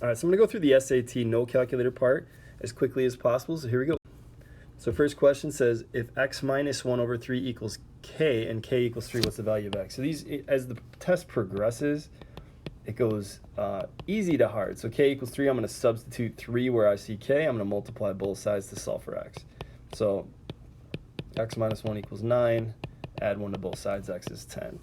All right, so I'm going to go through the SAT no calculator part as quickly as possible. So here we go. So first question says, if x minus 1 over 3 equals k and k equals 3, what's the value of x? So these, as the test progresses, it goes easy to hard. So k equals 3, I'm going to substitute 3 where I see k. I'm going to multiply both sides to solve for x. So x minus 1 equals 9. Add 1 to both sides, x is 10.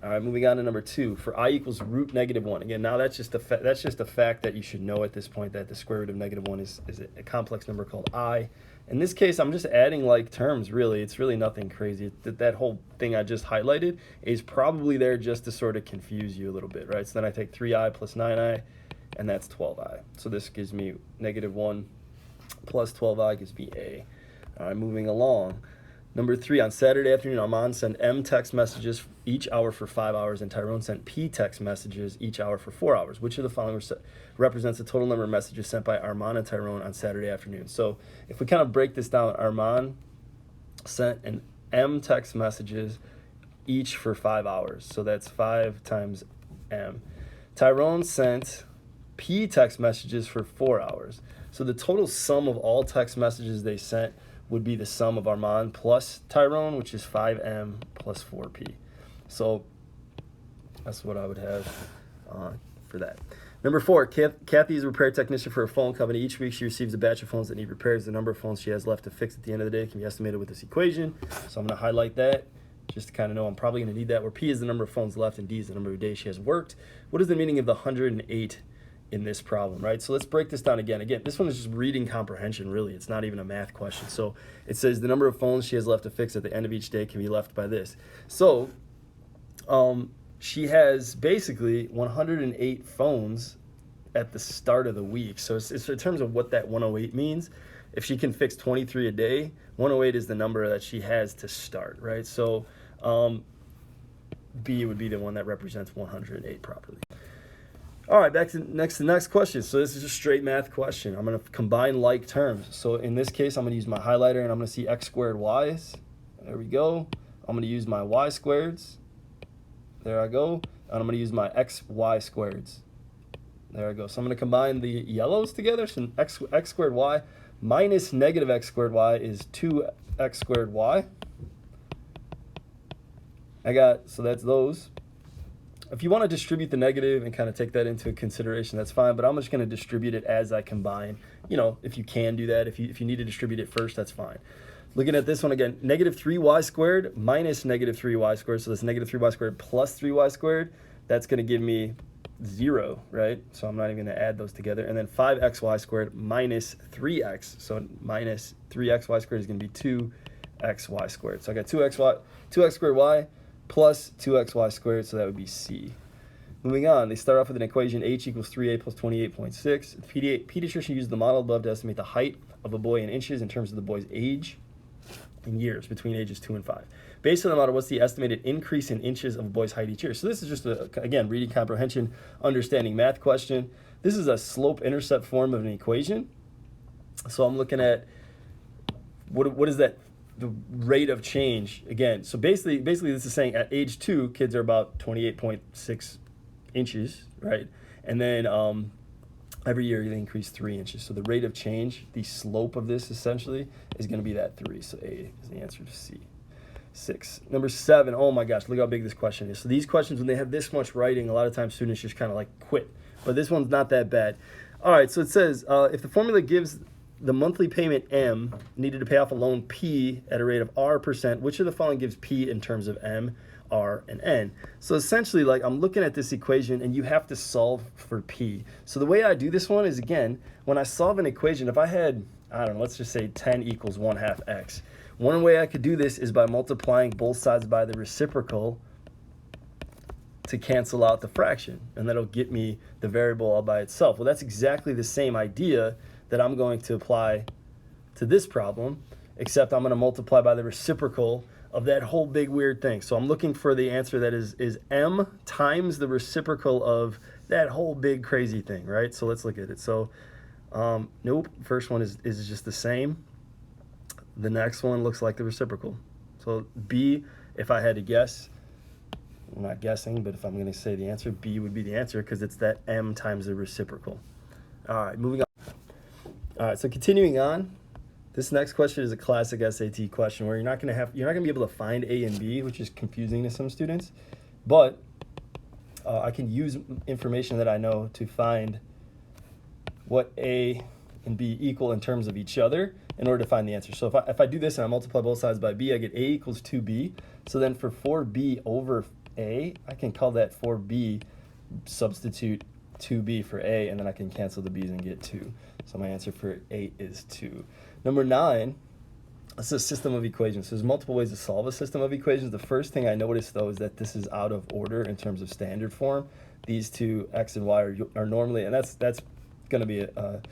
All right, moving on to number 2. For I equals root negative 1. Again, now that's just a fact that you should know at this point, that the square root of negative 1 is a complex number called I. In this case, I'm just adding like terms, really. It's really nothing crazy. That whole thing I just highlighted is probably there just to sort of confuse you a little bit, right? So then I take 3i plus 9i, and that's 12i. So this gives me negative 1 plus 12i gives me a. All right, moving along. Number 3, on Saturday afternoon, Armand sent M text messages each hour for 5 hours, and Tyrone sent P text messages each hour for 4 hours. Which of the following represents the total number of messages sent by Armand and Tyrone on Saturday afternoon? So if we kind of break this down, Armand sent an M text messages each for 5 hours. So that's 5 times M. Tyrone sent P text messages for 4 hours. So the total sum of all text messages they sent would be the sum of Armand plus Tyrone, which is 5M plus 4P. So that's what I would have for that. Number 4, Kathy is a repair technician for a phone company. Each week she receives a batch of phones that need repairs. The number of phones she has left to fix at the end of the day can be estimated with this equation. So I'm going to highlight that just to kind of know I'm probably going to need that, where P is the number of phones left and D is the number of days she has worked. What is the meaning of the 108 in this problem, right? So let's break this down again. Again, this one is just reading comprehension, really. It's not even a math question. So it says the number of phones she has left to fix at the end of each day can be left by this. So she has basically 108 phones at the start of the week. So it's in terms of what that 108 means. If she can fix 23 a day, 108 is the number that she has to start, right? So B would be the one that represents 108 properly. All right, back to the next question. So this is a straight math question. I'm going to combine like terms. So in this case, I'm going to use my highlighter, and I'm going to see x squared y's. There we go. I'm going to use my y squareds. There I go. And I'm going to use my xy squareds. There I go. So I'm going to combine the yellows together. So x squared y minus negative x squared y is 2x squared y. So that's those. If you want to distribute the negative and kind of take that into consideration, that's fine, but I'm just going to distribute it as I combine. You know, if you can do that, if you need to distribute it first, that's fine. Looking at this one again, negative 3y squared minus negative 3y squared, so that's negative 3y squared plus 3y squared. That's going to give me 0, right? So I'm not even going to add those together. And then 5xy squared minus 3x, so minus 3xy squared is going to be 2xy squared. So I got 2x squared y plus 2xy squared, so that would be C. Moving on, they start off with an equation h equals 3a plus 28.6. The pediatrician used the model above to estimate the height of a boy in inches in terms of the boy's age in years between ages 2 and 5. Based on the model, what's the estimated increase in inches of a boy's height each year? So this is just, again, reading comprehension, understanding math question. This is a slope-intercept form of an equation. So I'm looking at what is that? The rate of change again. So basically this is saying at age 2, kids are about 28.6 inches, right? And then every year they increase 3 inches. So the rate of change, the slope of this essentially is going to be that 3. So A is the answer to C. 6. Number 7. Oh my gosh, look how big this question is. So these questions, when they have this much writing, a lot of times students just kind of like quit. But this one's not that bad. All right, so it says if the formula gives the monthly payment M needed to pay off a loan P at a rate of R%, which of the following gives P in terms of M, R, and N? So essentially, like, I'm looking at this equation and you have to solve for P. So the way I do this one is, again, when I solve an equation, if I had, I don't know, let's just say 10 equals 1/2 x. One way I could do this is by multiplying both sides by the reciprocal to cancel out the fraction, and that'll get me the variable all by itself. Well, that's exactly the same idea that I'm going to apply to this problem, except I'm going to multiply by the reciprocal of that whole big weird thing. So I'm looking for the answer that is M times the reciprocal of that whole big crazy thing, right? So let's look at it. So nope, first one is just the same. The next one looks like the reciprocal. So B, if I had to guess, I'm not guessing, but if I'm going to say the answer, B would be the answer because it's that M times the reciprocal. All right, moving on. All right, so continuing on, this next question is a classic SAT question where you're not gonna be able to find A and B, which is confusing to some students, but I can use information that I know to find what A and B equal in terms of each other in order to find the answer. So if I do this and I multiply both sides by B, I get A equals 2B. So then for 4B over A, I can call that 4B, substitute 2B for A, and then I can cancel the B's and get 2. So my answer for 8 is 2. Number 9, this is a system of equations. So there's multiple ways to solve a system of equations. The first thing I noticed, though, is that this is out of order in terms of standard form. These two, x and y, are normally, and that's going to be a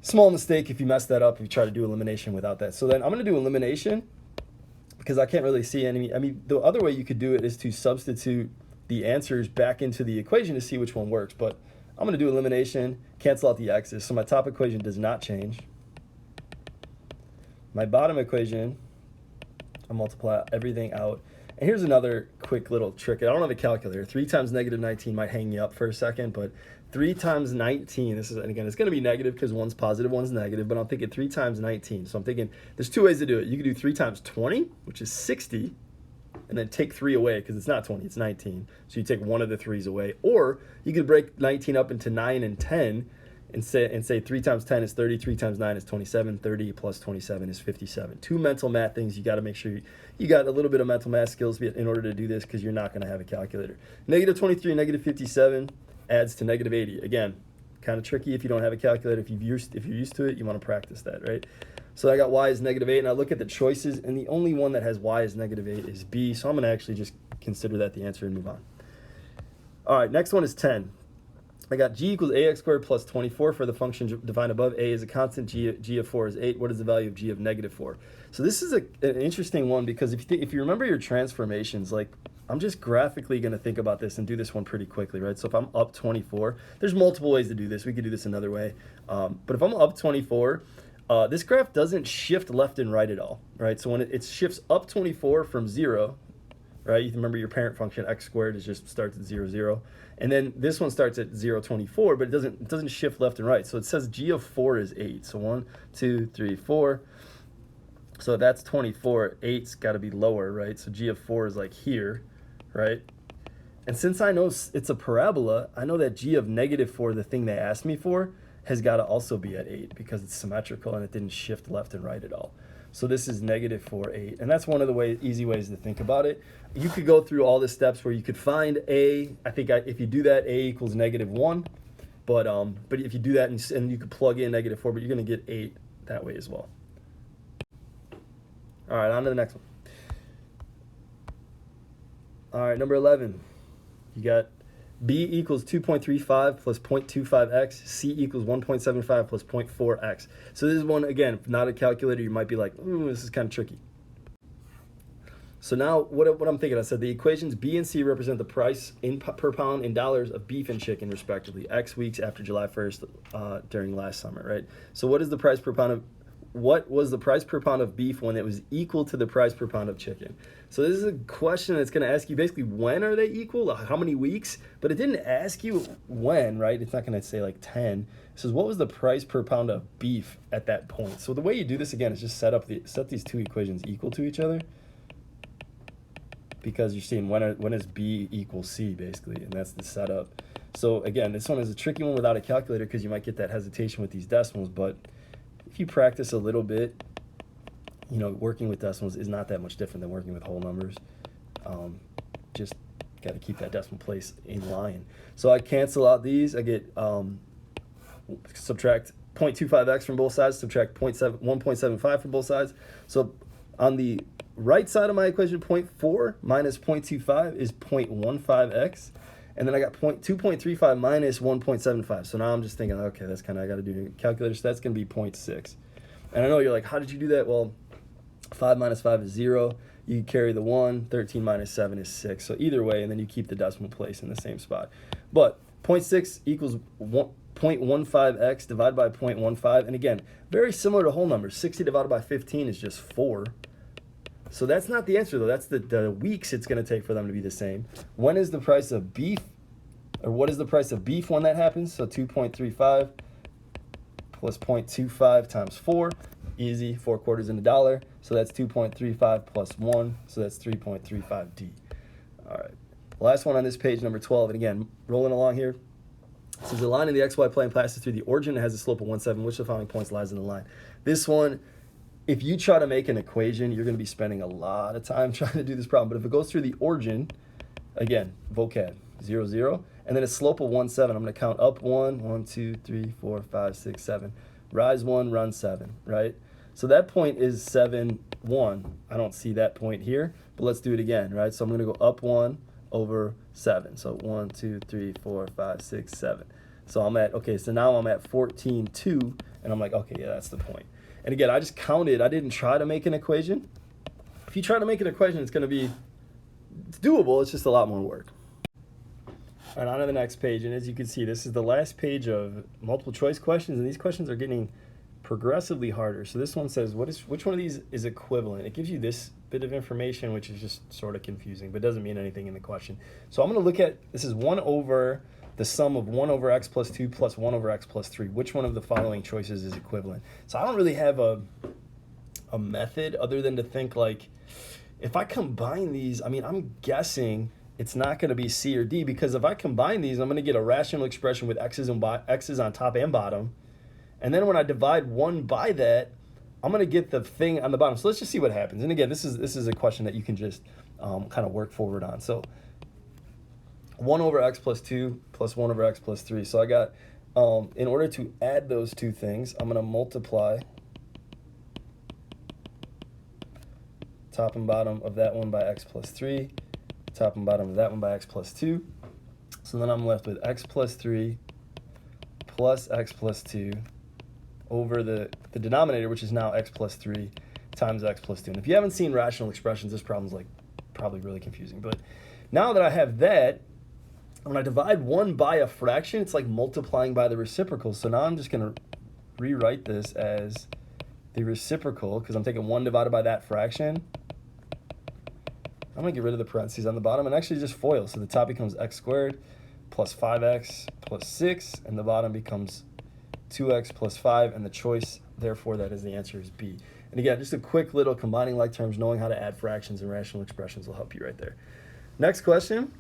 small mistake if you mess that up, if you try to do elimination without that. So then I'm going to do elimination because I can't really see any. I mean, the other way you could do it is to substitute the answers back into the equation to see which one works. But I'm going to do elimination, cancel out the x's. So my top equation does not change. My bottom equation, I multiply everything out. And here's another quick little trick. I don't have a calculator. 3 times negative 19 might hang you up for a second, but 3 times 19, this is, and again, it's going to be negative because one's positive, one's negative, but I'm thinking 3 times 19. So I'm thinking there's 2 ways to do it. You can do 3 times 20, which is 60, and then take 3 away because it's not 20, it's 19. So you take one of the 3's away. Or you could break 19 up into 9 and 10 and say 3 times 10 is 30, 3 times 9 is 27, 30 plus 27 is 57. 2 mental math things. You got to make sure you got a little bit of mental math skills in order to do this because you're not going to have a calculator. Negative 23, negative 57 adds to negative 80. Again, kind of tricky if you don't have a calculator. If you're used to it, you want to practice that, right? So I got y is negative 8, and I look at the choices, and the only one that has y is negative 8 is B, so I'm going to actually just consider that the answer and move on. All right, next one is 10. I got g equals ax squared plus 24 for the function defined above. A is a constant, g of 4 is 8. What is the value of g of negative 4? So this is an interesting one because if you remember your transformations, like I'm just graphically going to think about this and do this one pretty quickly, right? So if I'm up 24, there's multiple ways to do this. We could do this another way. But if I'm up 24, this graph doesn't shift left and right at all, right? So when it shifts up 24 from 0, right? You remember your parent function x squared just starts at 0, 0. And then this one starts at 0, 24, but it doesn't shift left and right. So it says g of 4 is 8. So 1, 2, 3, 4. So that's 24. 8's got to be lower, right? So g of 4 is like here, right? And since I know it's a parabola, I know that g of negative 4, the thing they asked me for, has got to also be at 8 because it's symmetrical and it didn't shift left and right at all. So this is negative 4, 8. And that's one of the easy ways to think about it. You could go through all the steps where you could find A. I think if you do that, A equals negative 1. But if you do that and you could plug in negative 4, but you're going to get 8 that way as well. All right, on to the next one. All right, number 11. You got B equals 2.35 plus 0.25x. C equals 1.75 plus 0.4x. So this is one, again, not a calculator. You might be like, ooh, this is kind of tricky. So now what I'm thinking, I said the equations B and C represent the price per pound in dollars of beef and chicken, respectively, X weeks after July 1st during last summer, right? So what was the price per pound of beef when it was equal to the price per pound of chicken? So this is a question that's going to ask you basically when are they equal, how many weeks, but it didn't ask you when, right? It's not going to say like 10. It says what was the price per pound of beef at that point. So the way you do this again is just set these two equations equal to each other, because you're seeing when is B equals C basically, and that's the setup. So again, this one is a tricky one without a calculator because you might get that hesitation with these decimals, but if you practice a little bit, you know, working with decimals is not that much different than working with whole numbers. Just got to keep that decimal place in line. So I cancel out these. I get subtract 0.25x from both sides, subtract 1.75 from both sides. So on the right side of my equation, 0.4 minus 0.25 is 0.15x. And then I got 2.35 minus 1.75. So now I'm just thinking, okay, that's kind of, I got to do a calculator. So that's going to be 0.6. And I know you're like, how did you do that? Well, 5 minus 5 is 0. You carry the 1. 13 minus 7 is 6. So either way, and then you keep the decimal place in the same spot. But 0.6 equals 0.15x divided by 0.15. And again, very similar to whole numbers. 60 divided by 15 is just 4. So that's not the answer, though. That's the weeks it's going to take for them to be the same. When is the price of beef Or what is the price of beef when that happens? So 2.35 plus 0.25 times 4. Easy, 4 quarters in a dollar. So that's 2.35 plus 1. So that's 3.35D. All right. Last one on this page, number 12. And again, rolling along here. It says the line in the XY plane passes through the origin and has a slope of 1/7. Which of the following points lies in the line? This one, if you try to make an equation, you're going to be spending a lot of time trying to do this problem. But if it goes through the origin, again, vocab, 0, 0. And then a slope of 1/7. I'm going to count up 1, 1, 2, 3, 4, 5, 6, 7. Rise 1, run 7, right? So that point is 7, 1. I don't see that point here, but let's do it again, right? So I'm going to go up 1 over 7. So 1, 2, 3, 4, 5, 6, 7. So I'm at, okay, so now I'm at 14, 2, and I'm like, okay, yeah, that's the point. And again, I just counted. I didn't try to make an equation. If you try to make an equation, it's going to be, it's doable. It's just a lot more work. All right, on to the next page. And as you can see, this is the last page of multiple choice questions. And these questions are getting progressively harder. So this one says, which one of these is equivalent? It gives you this bit of information, which is just sort of confusing, but doesn't mean anything in the question. So I'm going to look at, this is 1 over the sum of 1 over x plus 2 plus 1 over x plus 3. Which one of the following choices is equivalent? So I don't really have a method other than to think like, if I combine these, I mean, I'm guessing it's not going to be C or D, because if I combine these, I'm going to get a rational expression with x's on top and bottom. And then when I divide 1 by that, I'm going to get the thing on the bottom. So let's just see what happens. And again, this is a question that you can just kind of work forward on. So 1 over x plus 2 plus 1 over x plus 3. So I got, in order to add those two things, I'm going to multiply top and bottom of that one by x plus 3, top and bottom of that one by x plus 2. So then I'm left with x plus 3 plus x plus 2 over the denominator, which is now x plus 3 times x plus 2. And if you haven't seen rational expressions, this problem's like probably really confusing. But now that I have that, when I divide 1 by a fraction, it's like multiplying by the reciprocal. So now I'm just going to rewrite this as the reciprocal, because I'm taking 1 divided by that fraction. I'm going to get rid of the parentheses on the bottom and actually just FOIL. So the top becomes x squared plus 5x plus 6, and the bottom becomes 2x plus 5, and the choice, therefore, that is the answer is B. And again, just a quick little combining like terms, knowing how to add fractions and rational expressions will help you right there. Next question.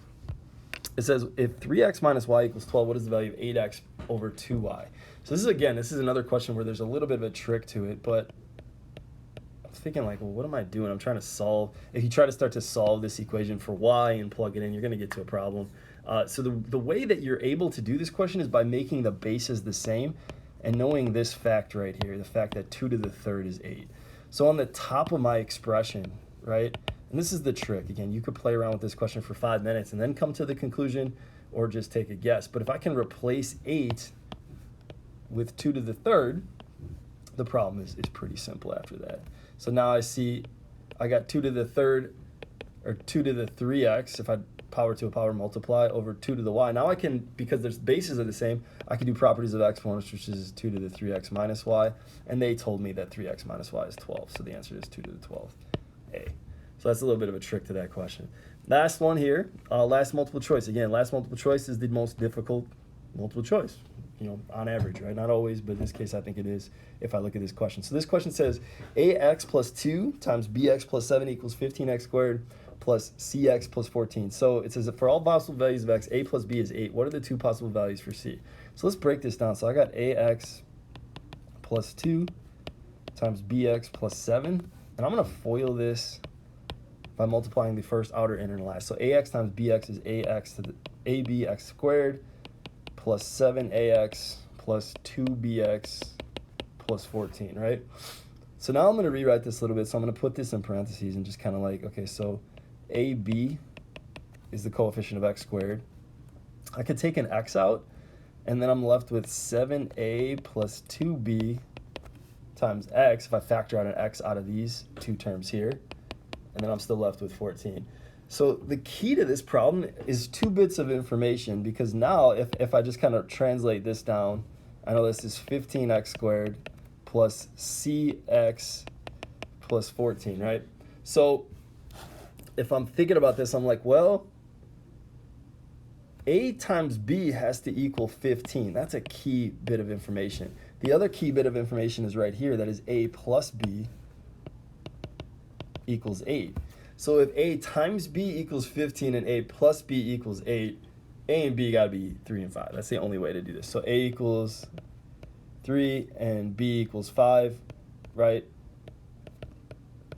It says, if 3x minus y equals 12, what is the value of 8x over 2y? So this is another question where there's a little bit of a trick to it, but I was thinking like, well, what am I doing? I'm trying to solve. If you try to start to solve this equation for y and plug it in, you're going to get to a problem. So the way that you're able to do this question is by making the bases the same and knowing this fact right here, the fact that 2 to the third is 8. So on the top of my expression, right, and this is the trick. Again, you could play around with this question for 5 minutes and then come to the conclusion or just take a guess. But if I can replace 8 with 2 to the third, the problem is pretty simple after that. So now I see I got 2 to the third, or 2 to the 3x, if I power to a power multiply, over 2 to the y. Now I can, because their bases are the same, I can do properties of exponents, which is 2 to the 3x minus y. And they told me that 3x minus y is 12. So the answer is 2 to the 12th, A. So that's a little bit of a trick to that question. Last one here, last multiple choice. Again, last multiple choice is the most difficult multiple choice, on average, right? Not always, but in this case, I think it is if I look at this question. So this question says ax plus 2 times bx plus 7 equals 15x squared plus cx plus 14. So it says that for all possible values of x, a plus b is 8. What are the two possible values for c? So let's break this down. So I got ax plus 2 times bx plus 7. And I'm going to FOIL this by multiplying the first, outer, inner, and last. So ax times bx is ax to the abx squared plus 7ax plus 2bx plus 14, right? So now I'm going to rewrite this a little bit. So I'm going to put this in parentheses and just kind of like, okay, so ab is the coefficient of x squared. I could take an x out, and then I'm left with 7a plus 2b times x if I factor out an x out of these two terms here. And then I'm still left with 14. So the key to this problem is 2 bits of information, because now if I just kind of translate this down, I know this is 15x squared plus cx plus 14, right? So if I'm thinking about this, I'm like, well, A times B has to equal 15. That's a key bit of information. The other key bit of information is right here, that is A plus B equals 8. So if A times B equals 15 and A plus B equals 8, A and B got to be 3 and 5. That's the only way to do this. So A equals 3 and B equals 5, right?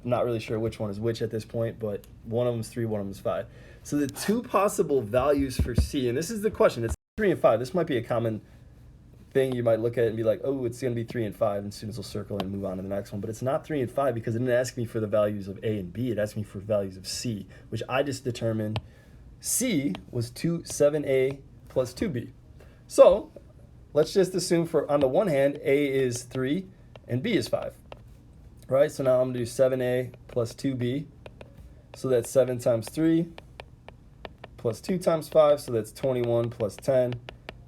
Not really sure which one is which at this point, but one of them is 3, one of them is 5. So the two possible values for C, and this is the question, it's 3 and 5. This might be a common thing you might look at and be like, oh, it's going to be 3 and 5, and students will circle and move on to the next one. But it's not 3 and 5 because it didn't ask me for the values of A and B. It asked me for values of C, which I just determined C was 7A plus 2B. So let's just assume for, on the one hand, A is 3 and B is 5. Right, so now I'm going to do 7A plus 2B. So that's 7 times 3 plus 2 times 5. So that's 21 plus 10.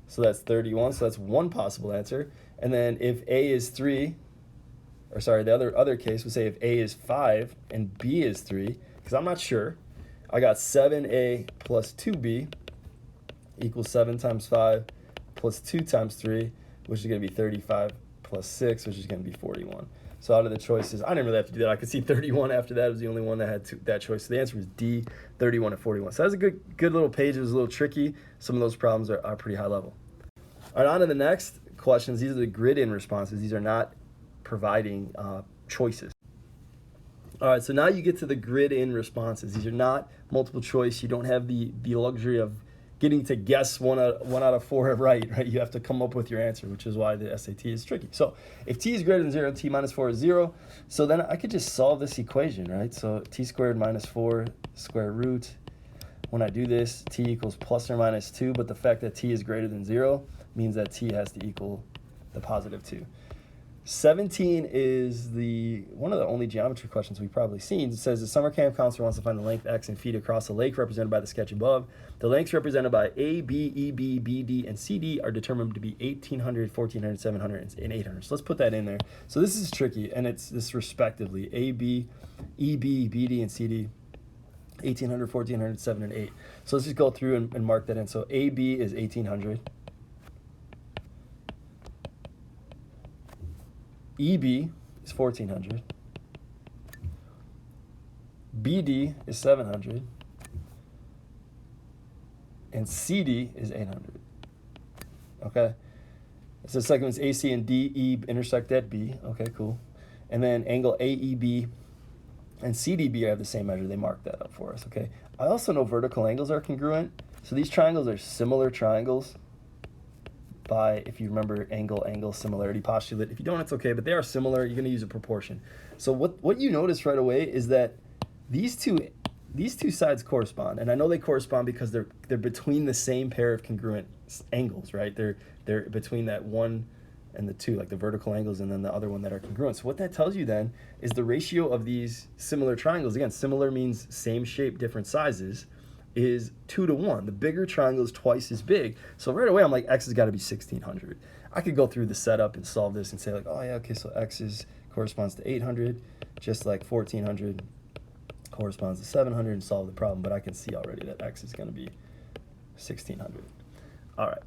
So that's 31. So that's one possible answer. And then if A is 3, or sorry, the other case would say if A is 5 and B is 3, because I'm not sure, I got 7A plus 2B equals 7 times 5 plus 2 times 3, which is going to be 35 plus 6, which is going to be 41. So out of the choices, I didn't really have to do that. I could see 31 after that. It was the only one that had that choice. So the answer was D, 31 and 41. So that's a good little page. It was a little tricky. Some of those problems are pretty high level. All right, on to the next questions. These are the grid-in responses. These are not providing choices. All right, so now you get to the grid-in responses. These are not multiple choice. You don't have the luxury of getting to guess one out of 4 right? You have to come up with your answer, which is why the SAT is tricky. So if t is greater than 0, t minus 4 is 0. So then I could just solve this equation, right? So t squared minus 4 square root. When I do this, t equals plus or minus 2, but the fact that t is greater than 0 means that t has to equal the positive 2. 17 is one of the only geometry questions we've probably seen. It says the summer camp counselor wants to find the length x in feet across a lake represented by the sketch above. The lengths represented by A, B, EB, BD, and CD are determined to be 1,800, 1,400, 700, and 800. So let's put that in there. So this is tricky, and it's this respectively. A, B, EB, BD, and CD, 1,800, 1,400, 700, and 8. So let's just go through and mark that in. So AB is 1,800. EB is 1,400. BD is 700. And CD is 800. Okay? So the second one's AC and DE intersect at B. Okay, cool. And then angle AEB and CDB have the same measure. They mark that up for us, okay? I also know vertical angles are congruent. So these triangles are similar triangles by, if you remember, angle similarity postulate. If you don't, it's okay, but they are similar. You're going to use a proportion. So what you notice right away is that these two sides correspond, and I know they correspond because they're between the same pair of congruent angles, right? They're between that 1 and the 2, like the vertical angles, and then the other one that are congruent. So what that tells you then is the ratio of these similar triangles. Again, similar means same shape, different sizes, is 2 to 1. The bigger triangle is twice as big. So right away, I'm like, x has got to be 1,600. I could go through the setup and solve this and say like, oh yeah, okay, so x corresponds to 800, just like 1,400 corresponds to 700, and solve the problem. But I can see already that x is going to be 1,600. All right,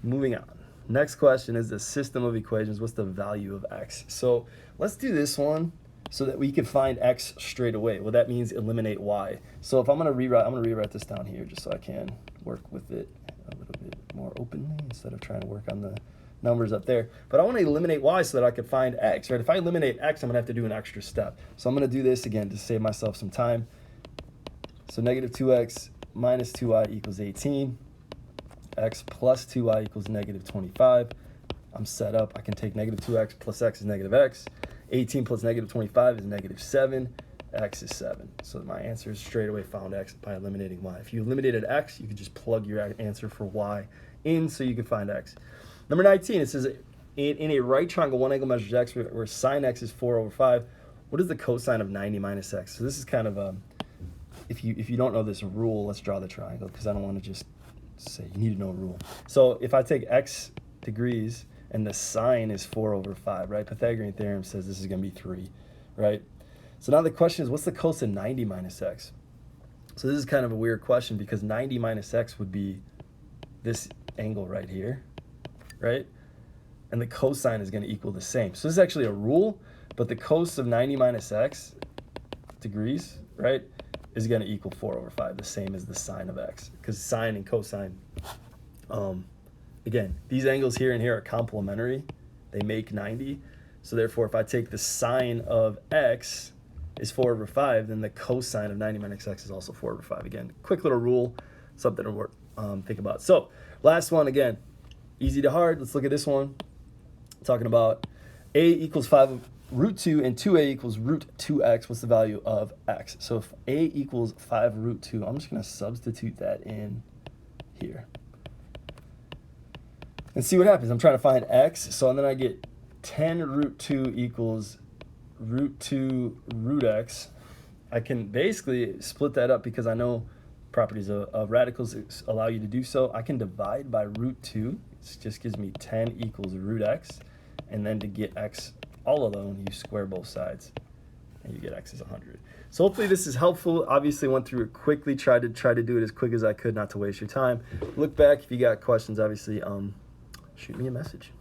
moving on. Next question is the system of equations. What's the value of x? So let's do this one so that we can find x straight away. Well, that means eliminate y. So if I'm going to rewrite this down here just so I can work with it a little bit more openly instead of trying to work on the numbers up there. But I want to eliminate y so that I can find x, right? If I eliminate x, I'm going to have to do an extra step. So I'm going to do this again to save myself some time. So negative 2x minus 2y equals 18. X plus 2y equals negative 25. I'm set up. I can take negative 2x plus x is negative x. 18 plus negative 25 is negative 7. X is 7. So my answer is straight away found x by eliminating y. If you eliminated x, you could just plug your answer for y in so you can find x. Number 19, it says in a right triangle, one angle measures x where sine x is 4 over 5. What is the cosine of 90 minus x? So this is kind of if you don't know this rule, let's draw the triangle because I don't want to just say you need to know a rule. So if I take x degrees and the sine is 4 over 5, right? Pythagorean theorem says this is going to be 3, right? So now the question is, what's the cosine of 90 minus x? So this is kind of a weird question because 90 minus x would be this angle right here, right? And the cosine is going to equal the same. So this is actually a rule, but the cos of 90 minus x degrees, right, is going to equal 4/5, the same as the sine of x, because sine and cosine, again, these angles here and here are complementary. They make 90. So therefore, if I take the sine of x is 4/5, then the cosine of 90 minus x is also 4/5. Again, quick little rule, something to work, think about. So last one, again, easy to hard. Let's look at this one. Talking about a equals 5√2 and 2a equals √2x. What's the value of x? So if a equals 5√2, I'm just going to substitute that in here and see what happens. I'm trying to find x, so then I get 10√2 equals √2 I can basically split that up because I know properties of radicals allow you to do so. I can divide by √2. It just gives me 10 equals √x. And then to get x all alone, you square both sides, and you get x is 100. So hopefully this is helpful. Obviously went through it quickly, tried to do it as quick as I could, not to waste your time. Look back if you got questions, obviously, shoot me a message.